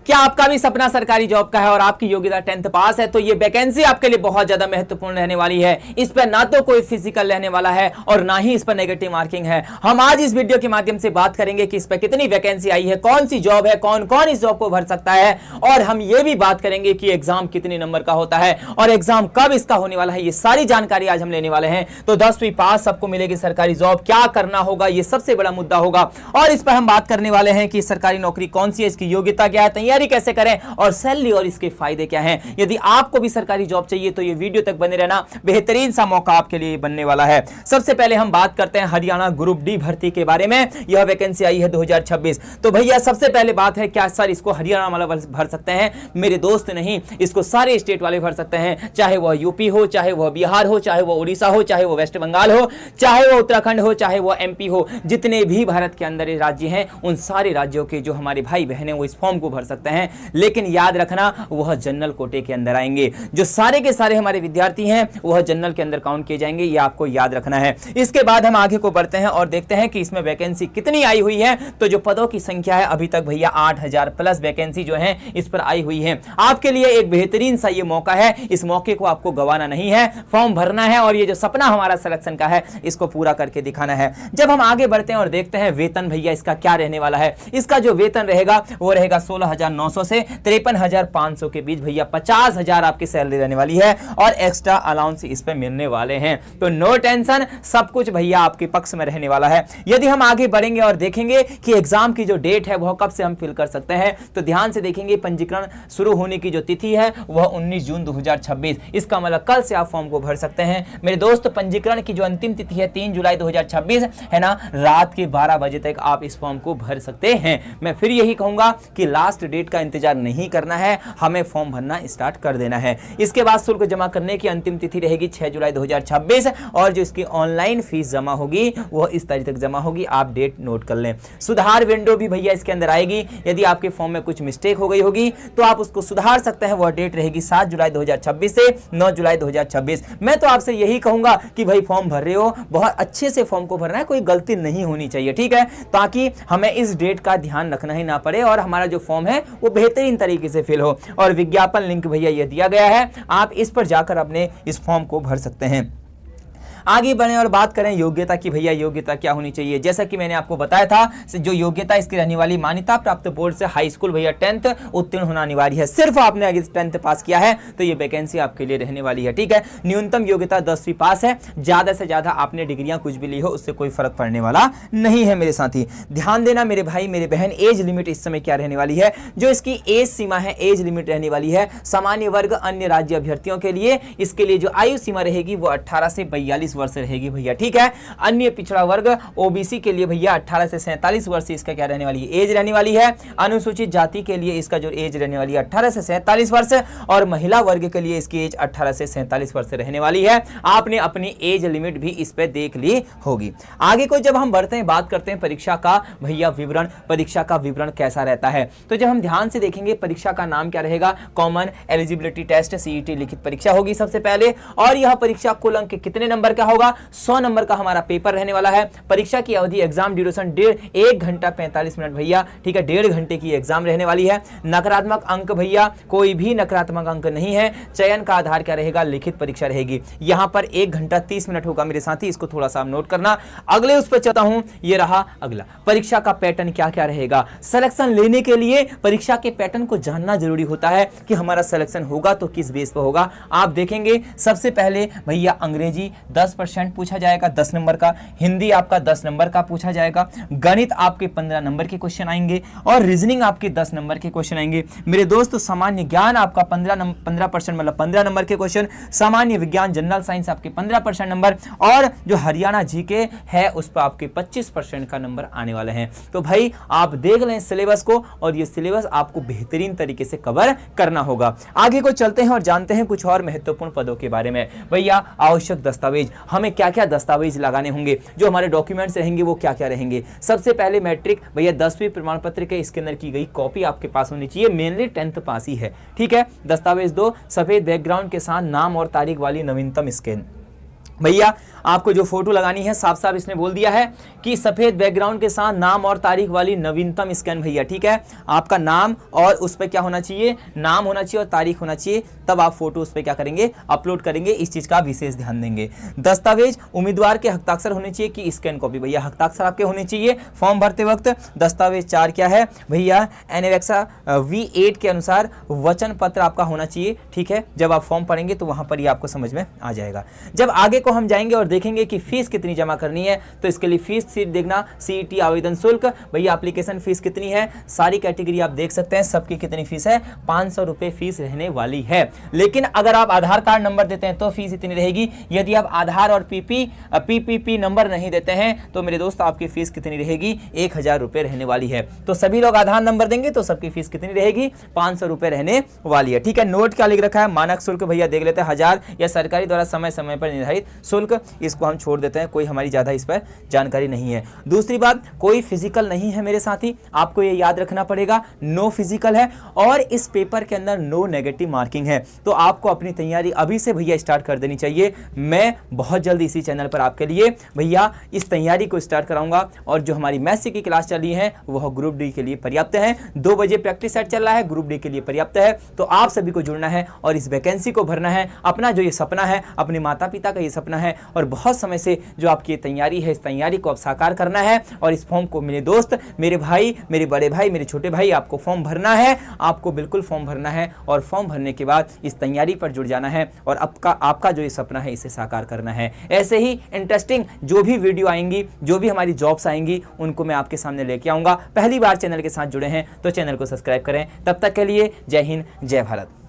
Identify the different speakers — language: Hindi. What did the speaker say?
Speaker 1: क्या आपका भी सपना सरकारी जॉब का है और आपकी योग्यता 10th पास है तो ये वैकेंसी आपके लिए बहुत ज्यादा महत्वपूर्ण रहने वाली है। इस पर ना तो कोई फिजिकल रहने वाला है और ना ही इस पर नेगेटिव मार्किंग है। हम आज इस वीडियो के माध्यम से बात करेंगे कि इस पर कितनी वैकेंसी आई है, कौन सी जॉब है, कौन कौन इस जॉब को भर सकता है, और हम ये भी बात करेंगे कि एग्जाम कितने नंबर का होता है और एग्जाम कब इसका होने वाला है। ये सारी जानकारी आज हम लेने वाले हैं। तो 10वीं पास सबको मिलेगी सरकारी जॉब, क्या करना होगा ये सबसे बड़ा मुद्दा होगा और इस पर हम बात करने वाले हैं कि सरकारी नौकरी कौन सी है, इसकी योग्यता क्या है, तैयारी कैसे करें और सैलरी और इसके फायदे क्या हैं। यदि आपको भी सरकारी जॉब चाहिए तो ये वीडियो तक बने रहना, बेहतरीन सा मौका आपके लिए बनने वाला है। सबसे पहले हम बात करते हैं हरियाणा ग्रुप डी भर्ती के बारे में। यह वैकेंसी आई है 2026। तो भैया सबसे पहले बात है, क्या सर इसको हरियाणा वाला भर सकते हैं? मेरे दोस्त नहीं, इसको सारे स्टेट वाले भर सकते हैं, चाहे वह यूपी हो, चाहे वह बिहार हो, चाहे वह उड़ीसा हो, चाहे वह वेस्ट बंगाल हो, चाहे वह उत्तराखंड हो, चाहे वह एमपी हो। जितने भी भारत के अंदर राज्य हैं उन सारे राज्यों के जो हमारे भाई बहन हैं वो इस फॉर्म को भर सकते हैं, लेकिन याद रखना वह जनरल कोटे के अंदर आएंगे। जो सारे के सारे हमारे विद्यार्थी हैं वह जनरल के अंदर काउंट किए जाएंगे, यह आपको याद रखना है। इसके बाद हम आगे को बढ़ते हैं और देखते हैं कि इसमें वैकेंसी कितनी आई हुई है। तो जो पदों की संख्या है अभी तक भैया 8000 प्लस वैकेंसी जो है इस पर आई हुई है। आपके लिए एक बेहतरीन सा ये मौका है, इस मौके को आपको गंवाना नहीं है, फॉर्म भरना है और ये जो सपना हमारा सिलेक्शन का है इसको पूरा करके दिखाना है। जब हम आगे बढ़ते हैं और देखते हैं वेतन भैया इसका क्या रहने वाला है। इसका जो वेतन रहेगा वो रहेगा 16,900 से 53,500 के बीच भैया। 50,000 आपकी सैलरी रहने वाली है और एक्स्ट्रा अलाउंस इस पे मिलने वाले हैं। तो नो टेंशन, सब कुछ भैया आपके पक्ष में रहने वाला है। यदि हम आगे बढ़ेंगे और देखेंगे कि एग्जाम की जो डेट है वह कब से हम फिल कर सकते हैं, तो ध्यान से देखेंगे पंजीकरण शुरू होने की जो तिथि है वह 19 जून 2026। इसका मतलब कल से आप फॉर्म को भर सकते हैं। मेरे दोस्त पंजीकरण की जो अंतिम तिथि है 3 जुलाई 2026 है ना, रात के 12 बजे तक आप इस फॉर्म को भर सकते हैं। मैं फिर यही कहूंगा कि लास्ट डेट का इंतजार नहीं करना है, हमें फॉर्म भरना स्टार्ट कर देना है। इसके बाद शुल्क जमा करने की अंतिम तिथि रहेगी 6 जुलाई 2026 और जो इसकी ऑनलाइन फीस जमा होगी वह इस तारीख तक जमा होगी, आप डेट नोट कर लें। सुधार विंडो भी भैया इसके अंदर आएगी। यदि आपके फॉर्म में कुछ मिस्टेक हो गई होगी तो आप उसको सुधार सकते हैं। वह डेट रहेगी 7 जुलाई 2026 से 9 जुलाई 2026। मैं तो आपसे यही कहूंगा कि भाई फॉर्म भर रहे हो बहुत अच्छे से फॉर्म को भरना है, कोई गलती नहीं होनी चाहिए, ठीक है, ताकि हमें इस डेट का ध्यान रखना ही ना पड़े और हमारा जो फॉर्म है वो बेहतरीन तरीके से फिल हो। और विज्ञापन लिंक भैया ये दिया गया है, आप इस पर जाकर अपने इस फॉर्म को भर सकते हैं। आगे बढ़ें और बात करें योग्यता की। भैया योग्यता क्या होनी चाहिए? जैसा कि मैंने आपको बताया था, जो योग्यता इसकी रहने वाली, मान्यता प्राप्त बोर्ड से हाई स्कूल भैया 10th उत्तीर्ण होना अनिवार्य है। सिर्फ आपने अगर 10th पास किया है तो ये वैकेंसी आपके लिए रहने वाली है, ठीक है। न्यूनतम योग्यता 10वीं पास है, ज्यादा से ज्यादा आपने डिग्रियां कुछ भी ली हो उससे कोई फर्क पड़ने वाला नहीं है मेरे साथी। ध्यान देना मेरे भाई मेरे बहन, एज लिमिट इस समय क्या रहने वाली है, जो इसकी एज सीमा है, एज लिमिट रहने वाली है सामान्य वर्ग अन्य राज्य अभ्यर्थियों के लिए। इसके लिए जो आयु सीमा रहेगी वो 18 से 42 वर्ष रहेगी भैया, ठीक है। अन्य पिछड़ा वर्ग ओबीसी के लिए भैया 18 से 47 वर्ष इसका क्या रहने वाली है, एज रहने वाली है। अनुसूचित जाति के लिए इसका जो एज रहने वाली है 18 से 47 वर्ष और महिला वर्ग के लिए इसकी एज 18 से 47 वर्ष रहने वाली है। आपने अपनी एज लिमिट भी इस पे देख ली होगी। आगे को जब हम बढ़ते हैं, बात करते हैं परीक्षा का भैया विवरण। परीक्षा का विवरण कैसा रहता है, तो जब हम ध्यान से देखेंगे परीक्षा का नाम क्या रहेगा, कॉमन एलिजिबिलिटी टेस्ट सीईटी लिखित परीक्षा होगी सबसे पहले। और यह परीक्षा कुल अंक कितने नंबर का होगा, 100 नंबर का हमारा पेपर रहने वाला है। परीक्षा की अवधि एग्जाम ड्यूरेशन 1 घंटा 45 मिनट भैया, ठीक है, 1.5 घंटे की एग्जाम रहने वाली है। नकारात्मक अंक भैया कोई भी नकारात्मक अंक नहीं है। चयन का आधार क्या रहेगा, लिखित परीक्षा रहेगी। यहां पर 1 घंटा 30 मिनट होगा मेरे साथी, इसको थोड़ा सा नोट करना। अगले उस पर चलता हूं, ये रहा अगला। परीक्षा का पैटर्न क्या क्या रहेगा। सिलेक्शन लेने के लिए परीक्षा के पैटर्न को जानना जरूरी होता है कि हमारा सिलेक्शन होगा तो किस बेस पर होगा। आप देखेंगे सबसे पहले भैया अंग्रेजी 10% पूछा जाएगा 10 नंबर का, हिंदी आपका 10 नंबर का पूछा जाएगा, गणित आपके 15 नंबर के क्वेश्चन आएंगे और रीजनिंग आपके 10 नंबर के क्वेश्चन आएंगे। मेरे दोस्त सामान्य ज्ञान आपका 15% मतलब 15 नंबर के क्वेश्चन, सामान्य विज्ञान जनरल साइंस आपके 15% नंबर और जो हरियाणा जीके है उस पर आपके 25% का नंबर आने वाले हैं। तो भाई आप देख लें सिलेबस को और ये सिलेबस आपको बेहतरीन तरीके से कवर करना होगा। आगे को चलते हैं और जानते हैं कुछ और महत्वपूर्ण पदों के बारे में। भैया आवश्यक दस्तावेज, हमें क्या क्या दस्तावेज लगाने होंगे, जो हमारे डॉक्यूमेंट्स रहेंगे वो क्या क्या रहेंगे। सबसे पहले मैट्रिक भैया 10वीं प्रमाण पत्र के स्कैनर की गई कॉपी आपके पास होनी चाहिए, मेनली 10th पास ही है, ठीक है। दस्तावेज 2 सफेद बैकग्राउंड के साथ नाम और तारीख वाली नवीनतम स्कैन। भैया आपको जो फोटो लगानी है साफ साफ इसने बोल दिया है कि सफेद बैकग्राउंड के साथ नाम और तारीख वाली नवीनतम स्कैन भैया, ठीक है। आपका नाम और उस पर क्या होना चाहिए, नाम होना चाहिए और तारीख होना चाहिए, तब आप फोटो उस पर क्या करेंगे, अपलोड करेंगे। इस चीज का विशेष ध्यान देंगे। दस्तावेज उम्मीदवार के हस्ताक्षर होने चाहिए कि स्कैन कॉपी, भैया हस्ताक्षर आपके होने चाहिए फॉर्म भरते वक्त। दस्तावेज 4 क्या है भैया, एनेक्सा V8 के अनुसार वचन पत्र आपका होना चाहिए, ठीक है। जब आप फॉर्म पढ़ेंगे तो वहां पर ही आपको समझ में आ जाएगा। जब आगे को हम जाएंगे और देखेंगे कि फीस कितनी जमा करनी है, तो इसके लिए फीस सीट देखना, CET आवेदन शुल्क, भैया एप्लीकेशन फीस कितनी है, सारी कैटेगरी आप देख सकते हैं, सबकी कितनी फीस है, 500 रुपए फीस रहने वाली है। लेकिन अगर आप आधार कार्ड नंबर देते हैं तो फीस इतनी रहेगी। यदि आप आधार और PPP नंबर नहीं देते हैं तो मेरे दोस्त आपकी फीस कितनी रहेगी, 1000 रुपए रहने वाली है। तो सभी लोग आधार नंबर देंगे तो सबकी फीस कितनी रहेगी, 500 रुपए रहने वाली है, ठीक है। नोट क्या लिख रखा है, मानक शुल्क भैया देख लेते हैं 1000 या सरकारी द्वारा समय समय पर निर्धारित शुल्क, इसको हम छोड़ देते हैं, कोई हमारी ज्यादा इस पर जानकारी नहीं है। दूसरी बात, कोई फिजिकल नहीं है मेरे साथी, आपको ये याद रखना पड़ेगा, नो फिजिकल है और इस पेपर के अंदर नो नेगेटिव मार्किंग है। तो आपको अपनी तैयारी अभी से भैया स्टार्ट कर देनी चाहिए। मैं बहुत जल्द इसी चैनल पर आपके लिए भैया इस तैयारी को स्टार्ट कराऊंगा। और जो हमारी मैथ्स की क्लास चल रही है वह ग्रुप डी के लिए पर्याप्त है, 2 बजे प्रैक्टिस सेट चल रहा है, ग्रुप डी के लिए पर्याप्त है। तो आप सभी को जुड़ना है और इस वैकेंसी को भरना है। अपना जो ये सपना है, अपने माता पिता का ये सपना है और बहुत समय से जो आपकी तैयारी है, इस तैयारी को अब साकार करना है। और इस फॉर्म को मेरे दोस्त, मेरे भाई, मेरे बड़े भाई, मेरे छोटे भाई, आपको फॉर्म भरना है, आपको बिल्कुल फॉर्म भरना है। और फॉर्म भरने के बाद इस तैयारी पर जुड़ जाना है और आपका जो ये सपना है इसे साकार करना है। ऐसे ही इंटरेस्टिंग जो भी वीडियो आएंगी, जो भी हमारी जॉब्स आएंगी, उनको मैं आपके सामने लेके आऊंगा। पहली बार चैनल के साथ जुड़े हैं तो चैनल को सब्सक्राइब करें। तब तक के लिए जय हिंद, जय भारत।